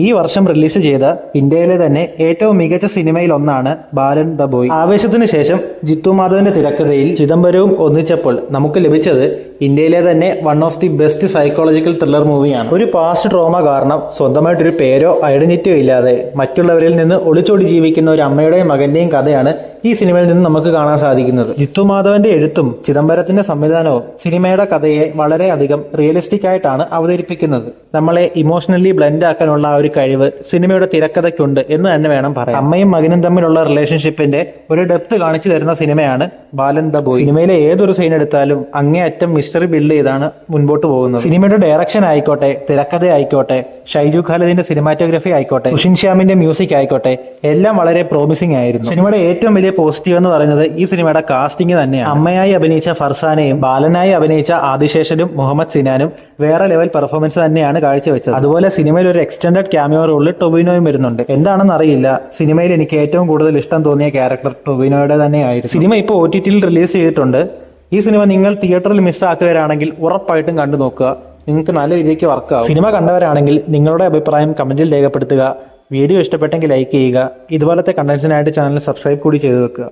ഈ വർഷം റിലീസ് ചെയ്ത ഇന്ത്യയിലെ തന്നെ ഏറ്റവും മികച്ച സിനിമയിൽ ഒന്നാണ് ബാലൻ ദ ബോയ്. ആവേശത്തിന് ശേഷം ജിത്തു മാധവന്റെ തിരക്കഥയിൽ ചിദംബരവും ഒന്നിച്ചപ്പോൾ നമുക്ക് ലഭിച്ചത് ഇന്ത്യയിലെ തന്നെ one of the best psychological thriller മൂവിയാണ്. ഒരു പാസ്റ്റ് ട്രോമ കാരണം സ്വന്തമായിട്ടൊരു പേരോ ഐഡന്റിറ്റിയോ ഇല്ലാതെ മറ്റുള്ളവരിൽ നിന്ന് ഒളിച്ചോടി ജീവിക്കുന്ന ഒരു അമ്മയുടെയും മകന്റെയും കഥയാണ് ഈ സിനിമയിൽ നിന്ന് നമുക്ക് കാണാൻ സാധിക്കുന്നത്. ജിത്തു മാധവന്റെ എഴുത്തും ചിദംബരത്തിന്റെ സംവിധാനവും സിനിമയുടെ കഥയെ വളരെയധികം റിയലിസ്റ്റിക് ആയിട്ടാണ് അവതരിപ്പിക്കുന്നത്. നമ്മളെ ഇമോഷണലി ബ്ലെൻഡ് ആക്കാനുള്ള ആ ഒരു കഴിവ് സിനിമയുടെ തിരക്കഥയ്ക്കുണ്ട് എന്ന് തന്നെ വേണം പറയാം. അമ്മയും മകനും തമ്മിലുള്ള റിലേഷൻഷിപ്പിന്റെ ഒരു ഡെപ്ത് കാണിച്ചു തരുന്ന സിനിമയാണ് ബാലൻ ദ ബോയ്. സിനിമയിലെ ഏതൊരു സീൻ എടുത്താലും അങ്ങേയറ്റം മിസ്റ്ററി ബിൽഡ് ചെയ്താണ് മുൻപോട്ട് പോകുന്നത്. സിനിമയുടെ ഡയറക്ഷൻ ആയിക്കോട്ടെ, തിരക്കഥ ആയിക്കോട്ടെ, ഷൈജു ഖാലിദിന്റെ സിനിമാറ്റോഗ്രഫി ആയിക്കോട്ടെ, സുഷിൻ ശ്യാമിന്റെ മ്യൂസിക് ആയിക്കോട്ടെ, എല്ലാം വളരെ പ്രോമിസിംഗ് ആയിരുന്നു. സിനിമയുടെ ഏറ്റവും വലിയ പോസിറ്റീവ് എന്ന് പറയുന്നത് ഈ സിനിമയുടെ കാസ്റ്റിംഗ് തന്നെയാണ്. അമ്മയായി അഭിനയിച്ച ഫർസാനയും ബാലനായി അഭിനയിച്ച ആദിശേഷനും മുഹമ്മദ് സിനാനും വേറെ ലെവൽ പെർഫോമൻസ് തന്നെയാണ് കാഴ്ചവെച്ചത്. അതുപോലെ സിനിമയിൽ ഒരു എക്സ്റ്റൻഡഡ് ക്യാമിയോ റോളിൽ ടൊവിനോയും വരുന്നുണ്ട്. എന്താണെന്ന് അറിയില്ല, സിനിമയിൽ എനിക്ക് ഏറ്റവും കൂടുതൽ ഇഷ്ടം തോന്നിയ ക്യാരക്ടർ ടൊവിനോയുടെ തന്നെയായിരുന്നു. സിനിമ ഇപ്പോൾ OTT-യിൽ റിലീസ് ചെയ്തിട്ടുണ്ട്. ഈ സിനിമ നിങ്ങൾ തിയേറ്ററിൽ മിസ്സാക്കുകയാണെങ്കിൽ ഉറപ്പായിട്ടും കണ്ടു നോക്കുക. നിങ്ങൾക്ക് നല്ല രീതിക്ക് വർക്കാവും. സിനിമ കണ്ടവരാണെങ്കിൽ നിങ്ങളുടെ അഭിപ്രായം കമന്റിൽ രേഖപ്പെടുത്തുക. വീഡിയോ ഇഷ്ടപ്പെട്ടെങ്കിൽ ലൈക്ക് ചെയ്യുക. ഇതുപോലത്തെ കണ്ടന്റ്സിനായിട്ട് ചാനൽ സബ്സ്ക്രൈബ് കൂടി ചെയ്തു വെക്കുക.